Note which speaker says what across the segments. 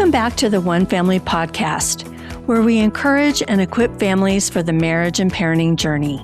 Speaker 1: Welcome back to the One Family Podcast, where we encourage and equip families for the marriage and parenting journey.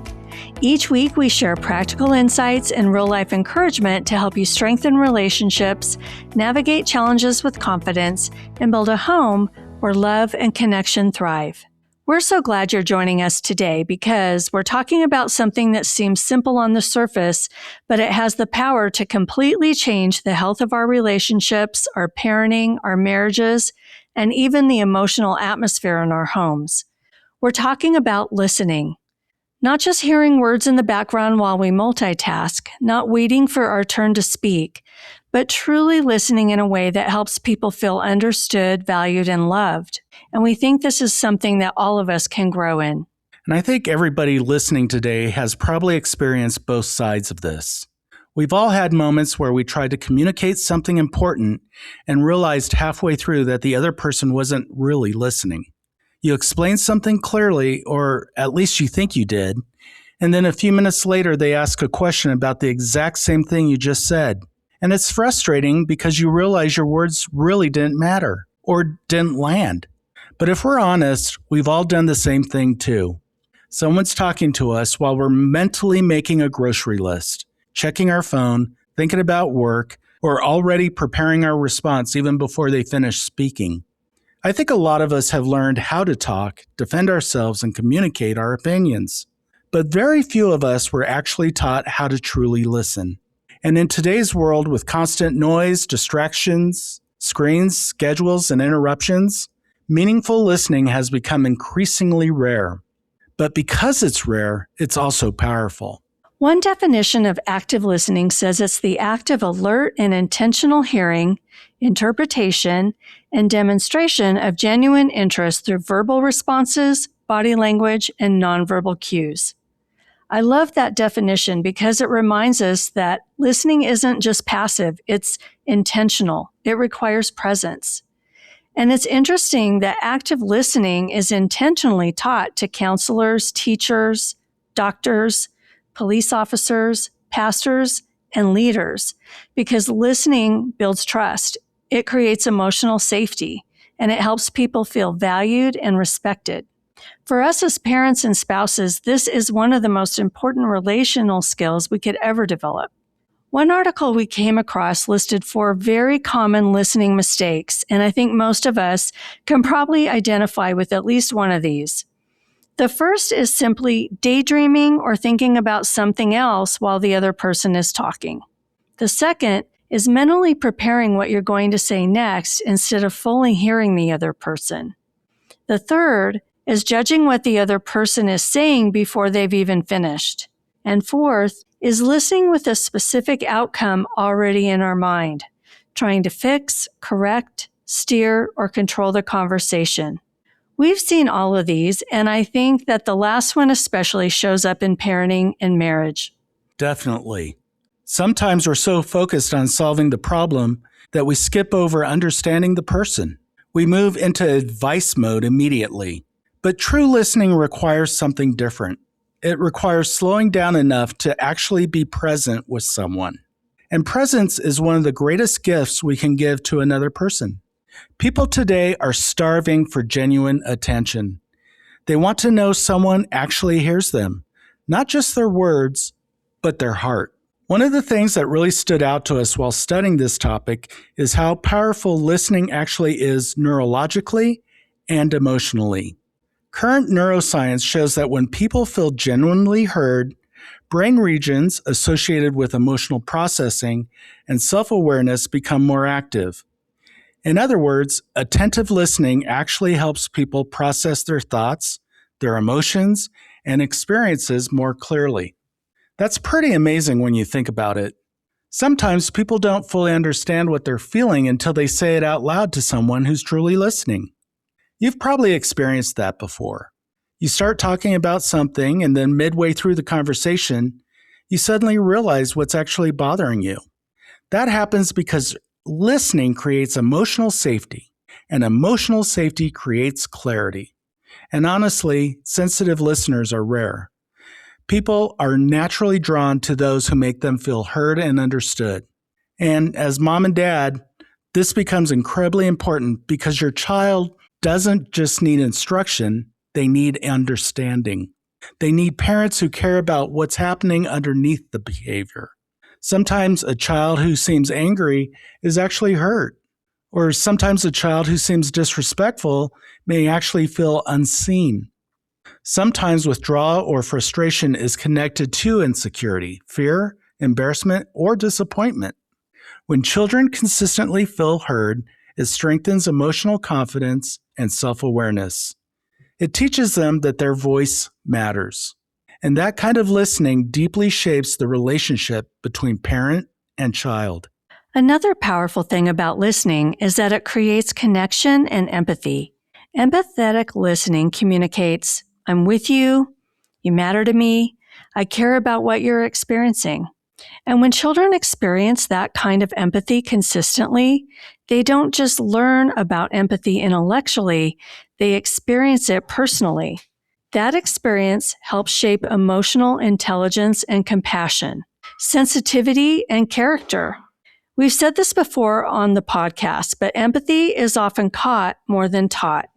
Speaker 1: Each week, we share practical insights and real-life encouragement to help you strengthen relationships, navigate challenges with confidence, and build a home where love and connection thrive. We're so glad you're joining us today because we're talking about something that seems simple on the surface, but it has the power to completely change the health of our relationships, our parenting, our marriages, and even the emotional atmosphere in our homes. We're talking about listening. Not just hearing words in the background while we multitask, not waiting for our turn to speak, but truly listening in a way that helps people feel understood, valued, and loved. And we think this is something that all of us can grow in.
Speaker 2: And I think everybody listening today has probably experienced both sides of this. We've all had moments where we tried to communicate something important and realized halfway through that the other person wasn't really listening. You explain something clearly, or at least you think you did, and then a few minutes later they ask a question about the exact same thing you just said. And it's frustrating because you realize your words really didn't matter or didn't land. But if we're honest, we've all done the same thing too. Someone's talking to us while we're mentally making a grocery list, checking our phone, thinking about work, or already preparing our response even before they finish speaking. I think a lot of us have learned how to talk, defend ourselves, and communicate our opinions. But very few of us were actually taught how to truly listen. And in today's world with constant noise, distractions, screens, schedules, and interruptions, meaningful listening has become increasingly rare. But because it's rare, it's also powerful.
Speaker 1: One definition of active listening says it's the act of alert and intentional hearing, interpretation, and demonstration of genuine interest through verbal responses, body language, and nonverbal cues. I love that definition because it reminds us that listening isn't just passive, it's intentional. It requires presence. And it's interesting that active listening is intentionally taught to counselors, teachers, doctors, police officers, pastors, and leaders, because listening builds trust. It creates emotional safety, and it helps people feel valued and respected. For us as parents and spouses, this is one of the most important relational skills we could ever develop. One article we came across listed 4 very common listening mistakes, and I think most of us can probably identify with at least one of these. The first is simply daydreaming or thinking about something else while the other person is talking. The second is mentally preparing what you're going to say next instead of fully hearing the other person. The third is judging what the other person is saying before they've even finished. And fourth is listening with a specific outcome already in our mind, trying to fix, correct, steer, or control the conversation. We've seen all of these, and I think that the last one especially shows up in parenting and marriage.
Speaker 2: Definitely. Sometimes we're so focused on solving the problem that we skip over understanding the person. We move into advice mode immediately. But true listening requires something different. It requires slowing down enough to actually be present with someone. And presence is one of the greatest gifts we can give to another person. People today are starving for genuine attention. They want to know someone actually hears them, not just their words, but their heart. One of the things that really stood out to us while studying this topic is how powerful listening actually is neurologically and emotionally. Current neuroscience shows that when people feel genuinely heard, brain regions associated with emotional processing and self-awareness become more active. In other words, attentive listening actually helps people process their thoughts, their emotions, and experiences more clearly. That's pretty amazing when you think about it. Sometimes people don't fully understand what they're feeling until they say it out loud to someone who's truly listening. You've probably experienced that before. You start talking about something, and then midway through the conversation, you suddenly realize what's actually bothering you. That happens because listening creates emotional safety, and emotional safety creates clarity. And honestly, sensitive listeners are rare. People are naturally drawn to those who make them feel heard and understood. And as mom and dad, This becomes incredibly important because your child doesn't just need instruction, they need understanding. They need parents who care about what's happening underneath the behavior. Sometimes a child who seems angry is actually hurt, or sometimes a child who seems disrespectful may actually feel unseen. Sometimes withdrawal or frustration is connected to insecurity, fear, embarrassment, or disappointment. When children consistently feel heard, it strengthens emotional confidence and self-awareness. It teaches them that their voice matters. And that kind of listening deeply shapes the relationship between parent and child.
Speaker 1: Another powerful thing about listening is that it creates connection and empathy. Empathetic listening communicates, I'm with you, you matter to me, I care about what you're experiencing. And when children experience that kind of empathy consistently, they don't just learn about empathy intellectually, they experience it personally. That experience helps shape emotional intelligence and compassion, sensitivity and character. We've said this before on the podcast, but empathy is often caught more than taught.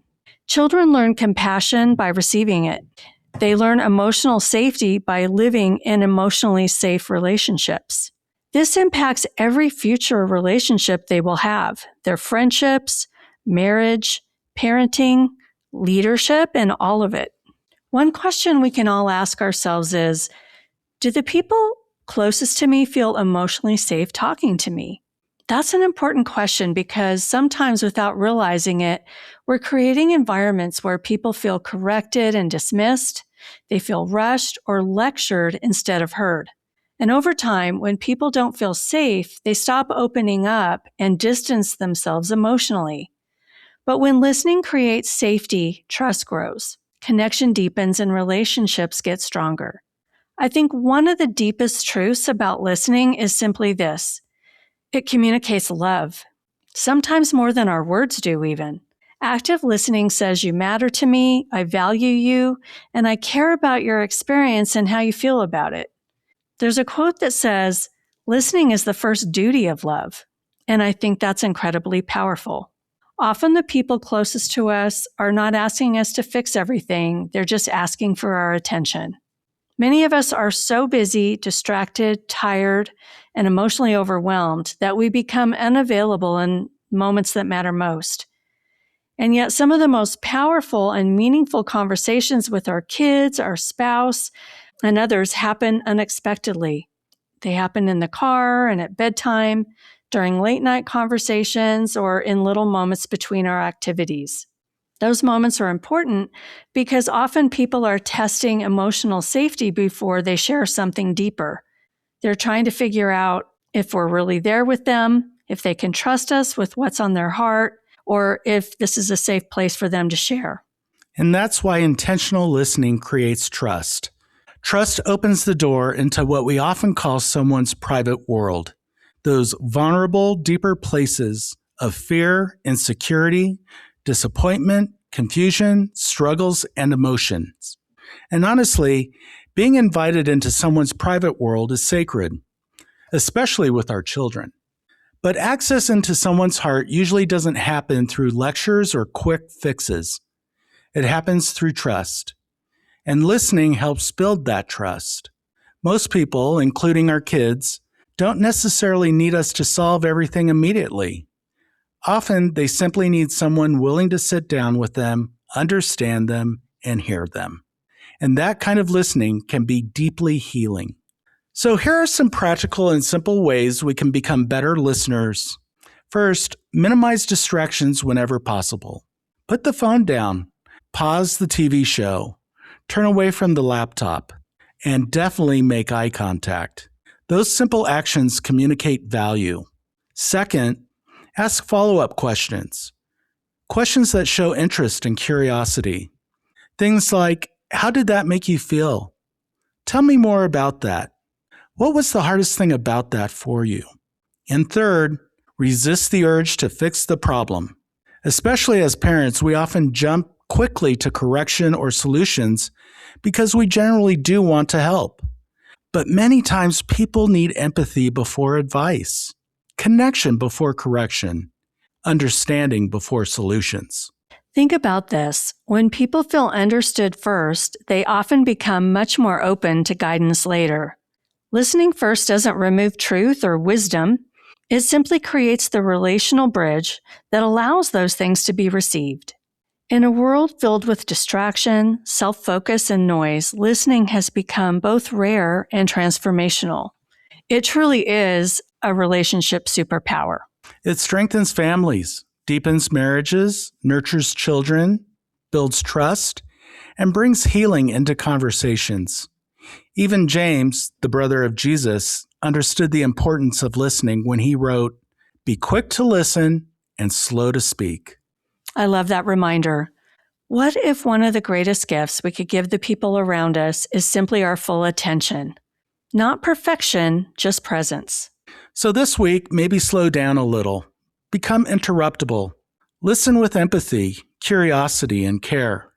Speaker 1: Children learn compassion by receiving it. They learn emotional safety by living in emotionally safe relationships. This impacts every future relationship they will have, their friendships, marriage, parenting, leadership, and all of it. One question we can all ask ourselves is, do the people closest to me feel emotionally safe talking to me? That's an important question because sometimes without realizing it, we're creating environments where people feel corrected and dismissed, they feel rushed or lectured instead of heard. And over time, when people don't feel safe, they stop opening up and distance themselves emotionally. But when listening creates safety, trust grows, connection deepens, and relationships get stronger. I think one of the deepest truths about listening is simply this. It communicates love, sometimes more than our words do even. Active listening says you matter to me, I value you, and I care about your experience and how you feel about it. There's a quote that says, listening is the first duty of love, and I think that's incredibly powerful. Often the people closest to us are not asking us to fix everything, they're just asking for our attention. Many of us are so busy, distracted, tired, and emotionally overwhelmed that we become unavailable in moments that matter most. And yet some of the most powerful and meaningful conversations with our kids, our spouse, and others happen unexpectedly. They happen in the car and at bedtime, during late night conversations, or in little moments between our activities. Those moments are important because often people are testing emotional safety before they share something deeper. They're trying to figure out if we're really there with them, if they can trust us with what's on their heart, or if this is a safe place for them to share.
Speaker 2: And that's why intentional listening creates trust. Trust opens the door into what we often call someone's private world, those vulnerable, deeper places of fear, insecurity, disappointment, confusion, struggles, and emotions. And honestly, being invited into someone's private world is sacred, especially with our children. But access into someone's heart usually doesn't happen through lectures or quick fixes. It happens through trust. And listening helps build that trust. Most people, including our kids, don't necessarily need us to solve everything immediately. Often, they simply need someone willing to sit down with them, understand them, and hear them. And that kind of listening can be deeply healing. So here are some practical and simple ways we can become better listeners. First, minimize distractions whenever possible. Put the phone down, pause the TV show, turn away from the laptop, and definitely make eye contact. Those simple actions communicate value. Second, ask follow-up questions. Questions that show interest and curiosity. Things like, how did that make you feel? Tell me more about that. What was the hardest thing about that for you? And third, resist the urge to fix the problem. Especially as parents, we often jump quickly to correction or solutions because we generally do want to help. But many times people need empathy before advice, connection before correction, understanding before solutions.
Speaker 1: Think about this. When people feel understood first, they often become much more open to guidance later. Listening first doesn't remove truth or wisdom. It simply creates the relational bridge that allows those things to be received. In a world filled with distraction, self-focus, and noise, listening has become both rare and transformational. It truly is a relationship superpower.
Speaker 2: It strengthens families, deepens marriages, nurtures children, builds trust, and brings healing into conversations. Even James, the brother of Jesus, understood the importance of listening when he wrote, "Be quick to listen and slow to speak."
Speaker 1: I love that reminder. What if one of the greatest gifts we could give the people around us is simply our full attention? Not perfection, just presence.
Speaker 2: So this week, maybe slow down a little. Become interruptible. Listen with empathy, curiosity, and care.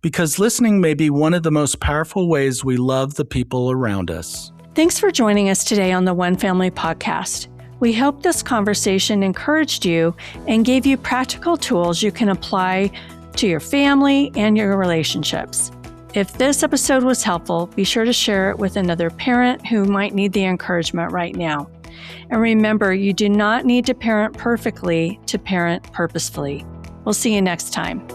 Speaker 2: Because listening may be one of the most powerful ways we love the people around us.
Speaker 1: Thanks for joining us today on the One Family Podcast. We hope this conversation encouraged you and gave you practical tools you can apply to your family and your relationships. If this episode was helpful, be sure to share it with another parent who might need the encouragement right now. And remember, you do not need to parent perfectly to parent purposefully. We'll see you next time.